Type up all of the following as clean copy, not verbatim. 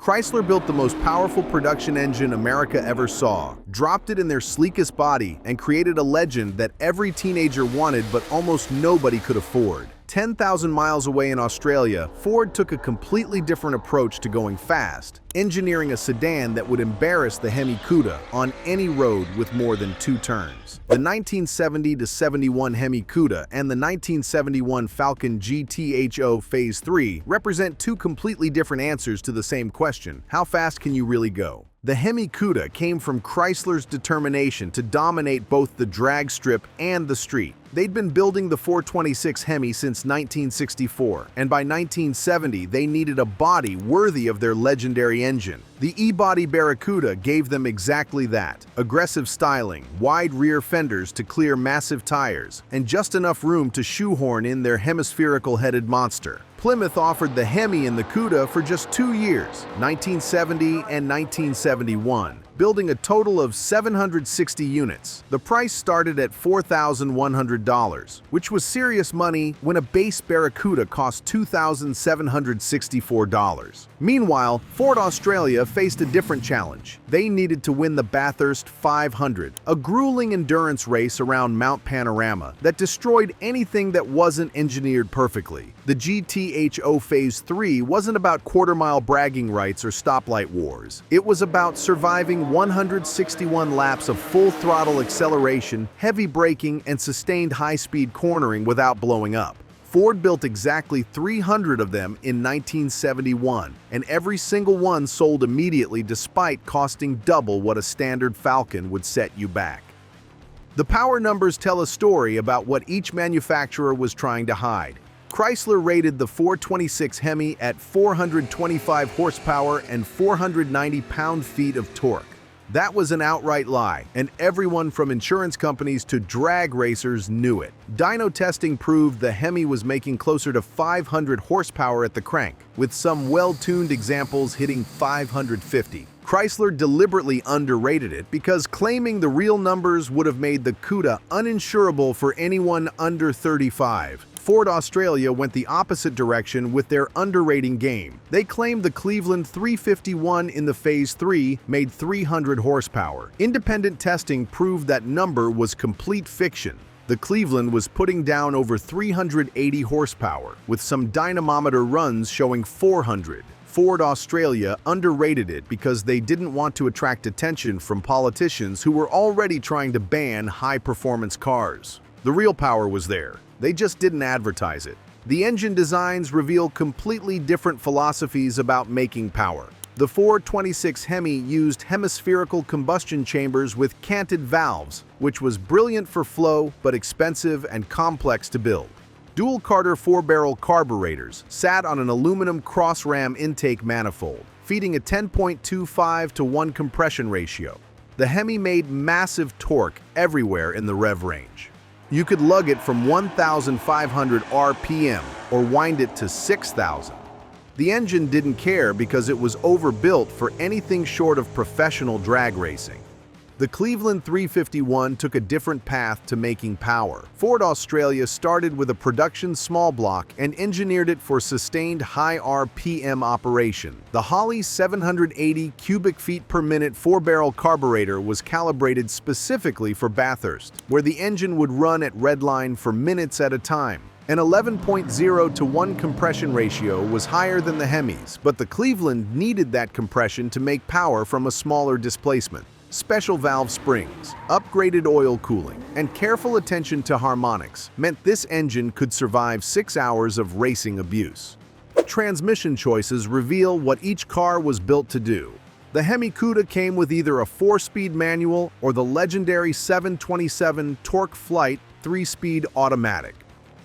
Chrysler built the most powerful production engine America ever saw, dropped it in their sleekest body, and created a legend that every teenager wanted but almost nobody could afford. 10,000 miles away in Australia, Ford took a completely different approach to going fast, engineering a sedan that would embarrass the Hemi Cuda on any road with more than 2 turns. The 1970-71 Hemi Cuda and the 1971 Falcon GTHO Phase 3 represent 2 completely different answers to the same question: how fast can you really go? The Hemi Cuda came from Chrysler's determination to dominate both the drag strip and the street. They'd been building the 426 Hemi since 1964, and by 1970 they needed a body worthy of their legendary engine. The E-body Barracuda gave them exactly that: aggressive styling, wide rear fenders to clear massive tires, and just enough room to shoehorn in their hemispherical-headed monster. Plymouth offered the Hemi and the Cuda for just 2 years, 1970 and 1971, building a total of 760 units. The price started at $4,100, which was serious money when a base Barracuda cost $2,764. Meanwhile, Ford Australia faced a different challenge. They needed to win the Bathurst 500, a grueling endurance race around Mount Panorama that destroyed anything that wasn't engineered perfectly. The GTHO Phase 3 wasn't about quarter-mile bragging rights or stoplight wars. It was about surviving 161 laps of full-throttle acceleration, heavy braking, and sustained high-speed cornering without blowing up. Ford built exactly 300 of them in 1971, and every single one sold immediately despite costing double what a standard Falcon would set you back. The power numbers tell a story about what each manufacturer was trying to hide. Chrysler rated the 426 Hemi at 425 horsepower and 490 pound-feet of torque. That was an outright lie, and everyone from insurance companies to drag racers knew it. Dyno testing proved the Hemi was making closer to 500 horsepower at the crank, with some well-tuned examples hitting 550. Chrysler deliberately underrated it because claiming the real numbers would have made the Cuda uninsurable for anyone under 35. Ford Australia went the opposite direction with their underrating game. They claimed the Cleveland 351 in the Phase 3 made 300 horsepower. Independent testing proved that number was complete fiction. The Cleveland was putting down over 380 horsepower, with some dynamometer runs showing 400. Ford Australia underrated it because they didn't want to attract attention from politicians who were already trying to ban high-performance cars. The real power was there. They just didn't advertise it. The engine designs reveal completely different philosophies about making power. The 426 Hemi used hemispherical combustion chambers with canted valves, which was brilliant for flow but expensive and complex to build. Dual Carter 4-barrel carburetors sat on an aluminum cross-ram intake manifold, feeding a 10.25-to-1 compression ratio. The Hemi made massive torque everywhere in the rev range. You could lug it from 1,500 RPM or wind it to 6,000. The engine didn't care because it was overbuilt for anything short of professional drag racing. The Cleveland 351 took a different path to making power. Ford Australia started with a production small block and engineered it for sustained high RPM operation. The Holley 780 cubic feet per minute 4-barrel carburetor was calibrated specifically for Bathurst, where the engine would run at redline for minutes at a time. An 11.0-to-1 compression ratio was higher than the Hemis, but the Cleveland needed that compression to make power from a smaller displacement. Special valve springs, upgraded oil cooling, and careful attention to harmonics meant this engine could survive 6 hours of racing abuse. Transmission choices reveal what each car was built to do. The Hemi Cuda came with either a 4-speed manual or the legendary 727 Torque Flight 3-speed automatic.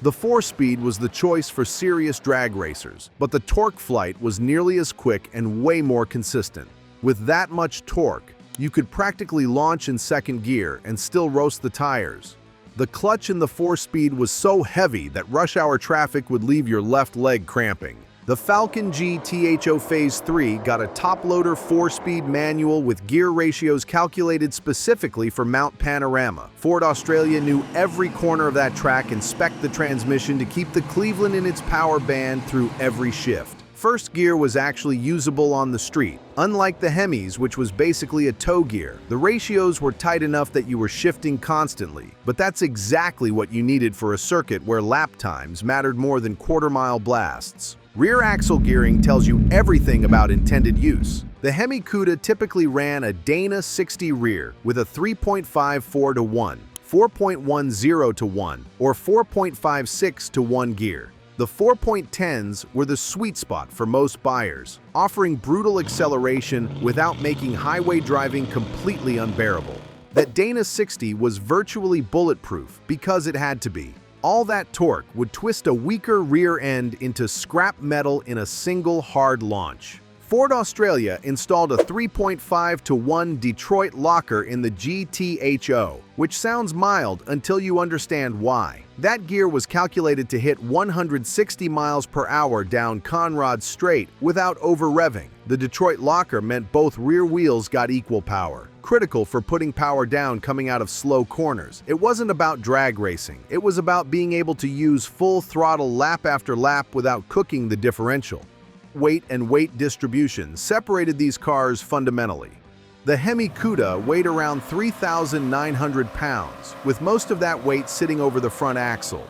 The 4-speed was the choice for serious drag racers, but the Torque Flight was nearly as quick and way more consistent. With that much torque, you could practically launch in second gear and still roast the tires. The clutch in the 4-speed was so heavy that rush hour traffic would leave your left leg cramping. The Falcon GTHO Phase 3 got a top-loader 4-speed manual with gear ratios calculated specifically for Mount Panorama. Ford Australia knew every corner of that track and spec'd the transmission to keep the Cleveland in its power band through every shift. First gear was actually usable on the street. Unlike the Hemis, which was basically a tow gear, the ratios were tight enough that you were shifting constantly. But that's exactly what you needed for a circuit where lap times mattered more than quarter-mile blasts. Rear axle gearing tells you everything about intended use. The Hemi Cuda typically ran a Dana 60 rear with a 3.54 to 1, 4.10 to 1, or 4.56 to 1 gear. The 4.10s were the sweet spot for most buyers, offering brutal acceleration without making highway driving completely unbearable. That Dana 60 was virtually bulletproof because it had to be. All that torque would twist a weaker rear end into scrap metal in a single hard launch. Ford Australia installed a 3.5 to 1 Detroit locker in the GTHO, which sounds mild until you understand why. That gear was calculated to hit 160 miles per hour down Conrad Straight without over-revving. The Detroit locker meant both rear wheels got equal power, critical for putting power down coming out of slow corners. It wasn't about drag racing. It was about being able to use full throttle lap after lap without cooking the differential. Weight and weight distribution separated these cars fundamentally. The Hemi Cuda weighed around 3,900 pounds, with most of that weight sitting over the front axle.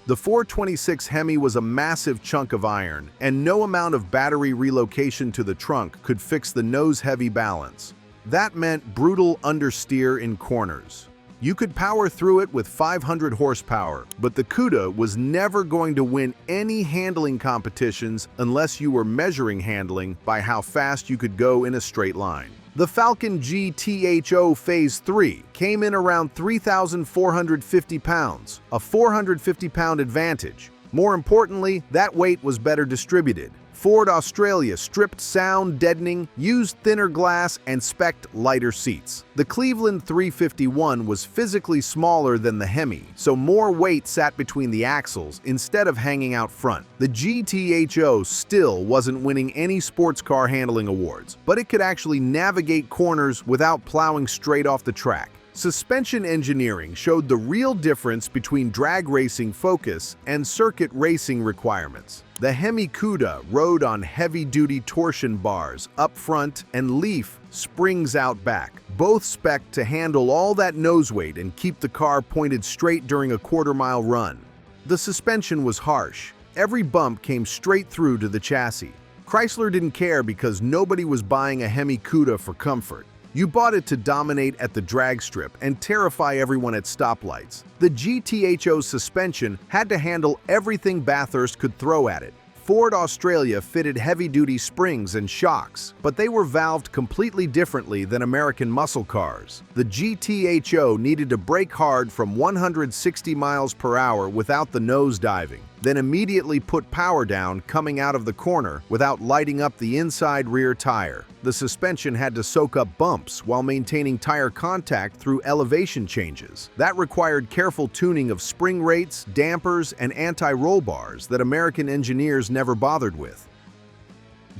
The 426 Hemi was a massive chunk of iron, and no amount of battery relocation to the trunk could fix the nose-heavy balance. That meant brutal understeer in corners. You could power through it with 500 horsepower, but the Cuda was never going to win any handling competitions unless you were measuring handling by how fast you could go in a straight line. The Falcon GTHO Phase 3 came in around 3,450 pounds, a 450-pound advantage. More importantly, that weight was better distributed. Ford Australia stripped sound deadening, used thinner glass, and spec'd lighter seats. The Cleveland 351 was physically smaller than the Hemi, so more weight sat between the axles instead of hanging out front. The GTHO still wasn't winning any sports car handling awards, but it could actually navigate corners without plowing straight off the track. Suspension engineering showed the real difference between drag racing focus and circuit racing requirements. The Hemi Cuda rode on heavy-duty torsion bars up front and leaf springs out back, both spec'd to handle all that nose weight and keep the car pointed straight during a quarter-mile run. The suspension was harsh. Every bump came straight through to the chassis. Chrysler didn't care because nobody was buying a Hemi Cuda for comfort. You bought it to dominate at the drag strip and terrify everyone at stoplights. The GTHO suspension had to handle everything Bathurst could throw at it. Ford Australia fitted heavy-duty springs and shocks, but they were valved completely differently than American muscle cars. The GTHO needed to brake hard from 160 miles per hour without the nose diving, then immediately put power down coming out of the corner without lighting up the inside rear tire. The suspension had to soak up bumps while maintaining tire contact through elevation changes. That required careful tuning of spring rates, dampers, and anti-roll bars that American engineers never bothered with.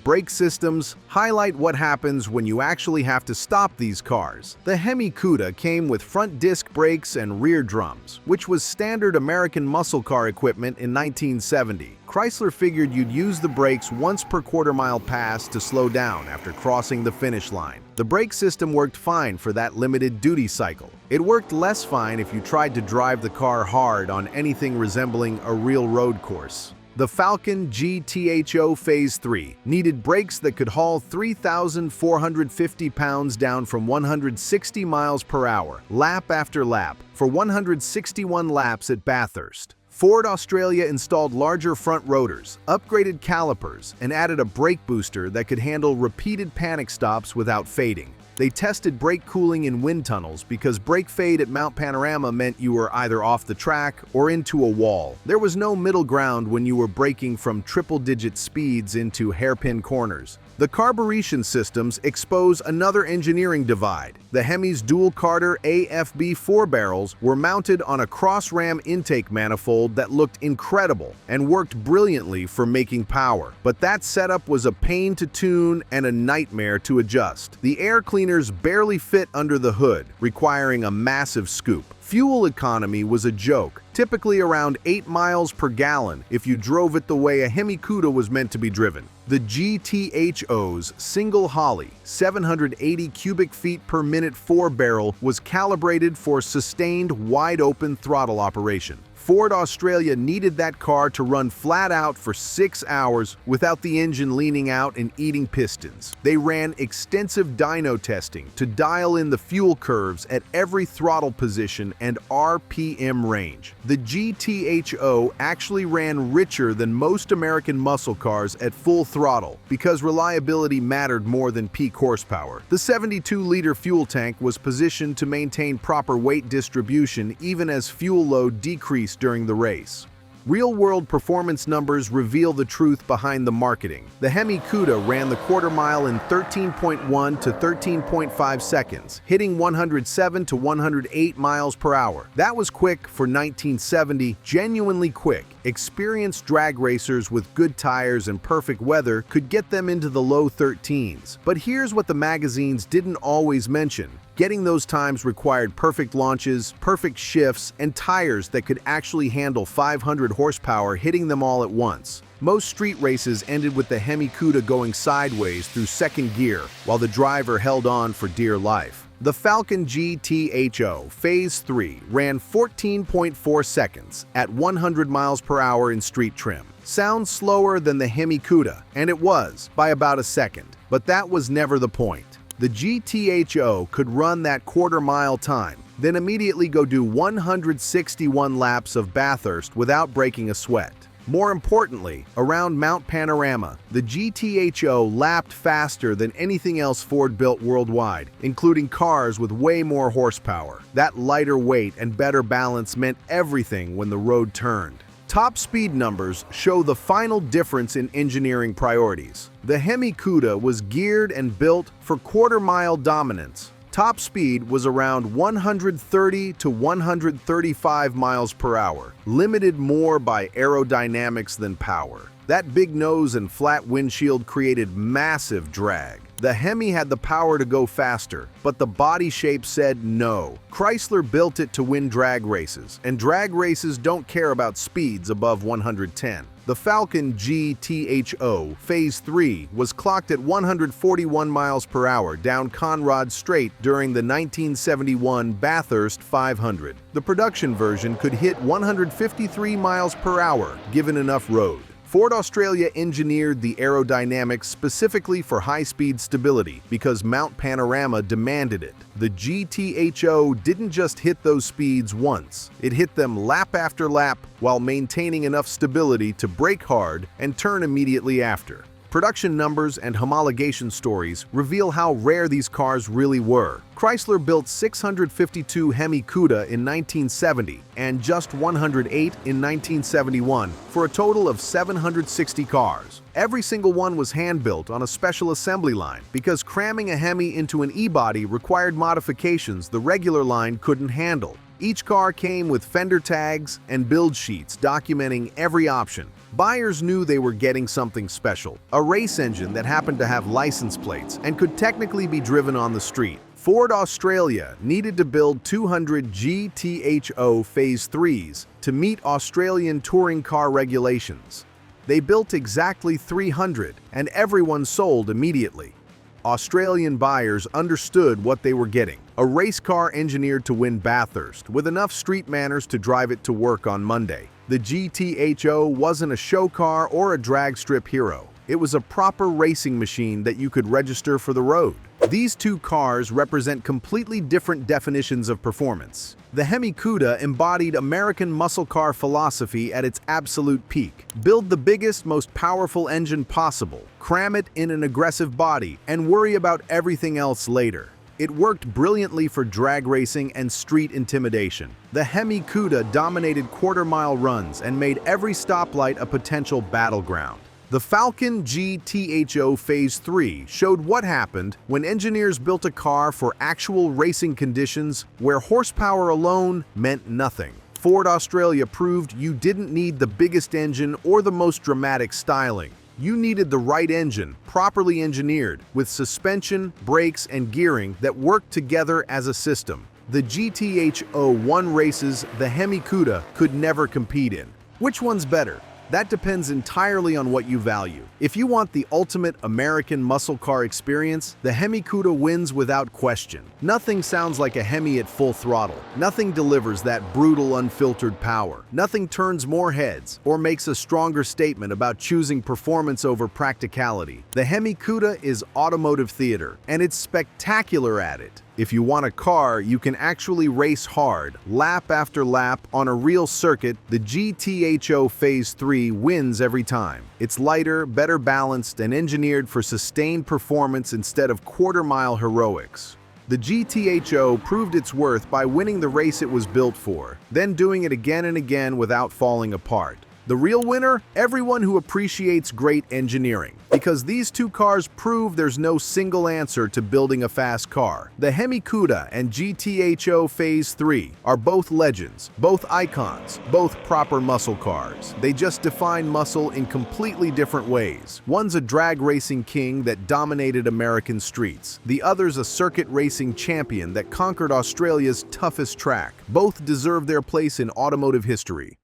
Brake systems highlight what happens when you actually have to stop these cars. The Hemi Cuda came with front disc brakes and rear drums, which was standard American muscle car equipment in 1970. Chrysler figured you'd use the brakes once per quarter-mile pass to slow down after crossing the finish line. The brake system worked fine for that limited duty cycle. It worked less fine if you tried to drive the car hard on anything resembling a real road course. The Falcon GTHO Phase 3 needed brakes that could haul 3,450 pounds down from 160 miles per hour, lap after lap, for 161 laps at Bathurst. Ford Australia installed larger front rotors, upgraded calipers, and added a brake booster that could handle repeated panic stops without fading. They tested brake cooling in wind tunnels because brake fade at Mount Panorama meant you were either off the track or into a wall. There was no middle ground when you were braking from triple-digit speeds into hairpin corners. The carburetion systems expose another engineering divide. The Hemi's dual Carter AFB 4-barrels were mounted on a cross-ram intake manifold that looked incredible and worked brilliantly for making power. But that setup was a pain to tune and a nightmare to adjust. The air cleaners barely fit under the hood, requiring a massive scoop. Fuel economy was a joke, typically around 8 miles per gallon if you drove it the way a Hemi Cuda was meant to be driven. The GTHO's single Holley, 780 cubic feet per minute 4-barrel was calibrated for sustained wide-open throttle operation. Ford Australia needed that car to run flat out for 6 hours without the engine leaning out and eating pistons. They ran extensive dyno testing to dial in the fuel curves at every throttle position and RPM range. The GTHO actually ran richer than most American muscle cars at full throttle because reliability mattered more than peak horsepower. The 72-liter fuel tank was positioned to maintain proper weight distribution even as fuel load decreased during the race. Real-world performance numbers reveal the truth behind the marketing. The Hemi Cuda ran the quarter mile in 13.1 to 13.5 seconds, hitting 107 to 108 miles per hour. That was quick for 1970, genuinely quick. Experienced drag racers with good tires and perfect weather could get them into the low 13s. But here's what the magazines didn't always mention. Getting those times required perfect launches, perfect shifts, and tires that could actually handle 500 horsepower hitting them all at once. Most street races ended with the Hemi Cuda going sideways through second gear, while the driver held on for dear life. The Falcon GTHO Phase 3 ran 14.4 seconds at 100 miles per hour in street trim. Sounds slower than the Hemi Cuda, and it was, by about a second. But that was never the point. The GTHO could run that quarter-mile time, then immediately go do 161 laps of Bathurst without breaking a sweat. More importantly, around Mount Panorama, the GTHO lapped faster than anything else Ford built worldwide, including cars with way more horsepower. That lighter weight and better balance meant everything when the road turned. Top speed numbers show the final difference in engineering priorities. The Hemi Cuda was geared and built for quarter-mile dominance. Top speed was around 130 to 135 miles per hour, limited more by aerodynamics than power. That big nose and flat windshield created massive drag. The Hemi had the power to go faster, but the body shape said no. Chrysler built it to win drag races, and drag races don't care about speeds above 110. The Falcon GTHO Phase 3 was clocked at 141 miles per hour down Conrad Straight during the 1971 Bathurst 500. The production version could hit 153 miles per hour given enough road. Ford Australia engineered the aerodynamics specifically for high-speed stability because Mount Panorama demanded it. The GTHO didn't just hit those speeds once, it hit them lap after lap while maintaining enough stability to brake hard and turn immediately after. Production numbers and homologation stories reveal how rare these cars really were. Chrysler built 652 Hemi Cuda in 1970 and just 108 in 1971 for a total of 760 cars. Every single one was hand-built on a special assembly line because cramming a Hemi into an E-body required modifications the regular line couldn't handle. Each car came with fender tags and build sheets documenting every option. Buyers knew they were getting something special, a race engine that happened to have license plates and could technically be driven on the street. Ford Australia needed to build 200 GTHO Phase 3s to meet Australian touring car regulations. They built exactly 300, and everyone sold immediately. Australian buyers understood what they were getting. A race car engineered to win Bathurst, with enough street manners to drive it to work on Monday. The GTHO wasn't a show car or a drag strip hero. It was a proper racing machine that you could register for the road. These two cars represent completely different definitions of performance. The Hemi Cuda embodied American muscle car philosophy at its absolute peak. Build the biggest, most powerful engine possible, cram it in an aggressive body, and worry about everything else later. It worked brilliantly for drag racing and street intimidation. The Hemi Cuda dominated quarter-mile runs and made every stoplight a potential battleground. The Falcon GTHO Phase 3 showed what happened when engineers built a car for actual racing conditions where horsepower alone meant nothing. Ford Australia proved you didn't need the biggest engine or the most dramatic styling. You needed the right engine, properly engineered, with suspension, brakes, and gearing that worked together as a system. the GTHO won races the Hemi Cuda could never compete in. Which one's better? That depends entirely on what you value. If you want the ultimate American muscle car experience, the Hemi Cuda wins without question. Nothing sounds like a Hemi at full throttle. Nothing delivers that brutal, unfiltered power. Nothing turns more heads or makes a stronger statement about choosing performance over practicality. The Hemi Cuda is automotive theater, and it's spectacular at it. If you want a car you can actually race hard, lap after lap, on a real circuit, the GTHO Phase 3 wins every time. It's lighter, better balanced, and engineered for sustained performance instead of quarter-mile heroics. The GTHO proved its worth by winning the race it was built for, then doing it again and again without falling apart. The real winner? Everyone who appreciates great engineering. Because these two cars prove there's no single answer to building a fast car. The Hemi Cuda and GTHO Phase 3 are both legends, both icons, both proper muscle cars. They just define muscle in completely different ways. One's a drag racing king that dominated American streets. The other's a circuit racing champion that conquered Australia's toughest track. Both deserve their place in automotive history.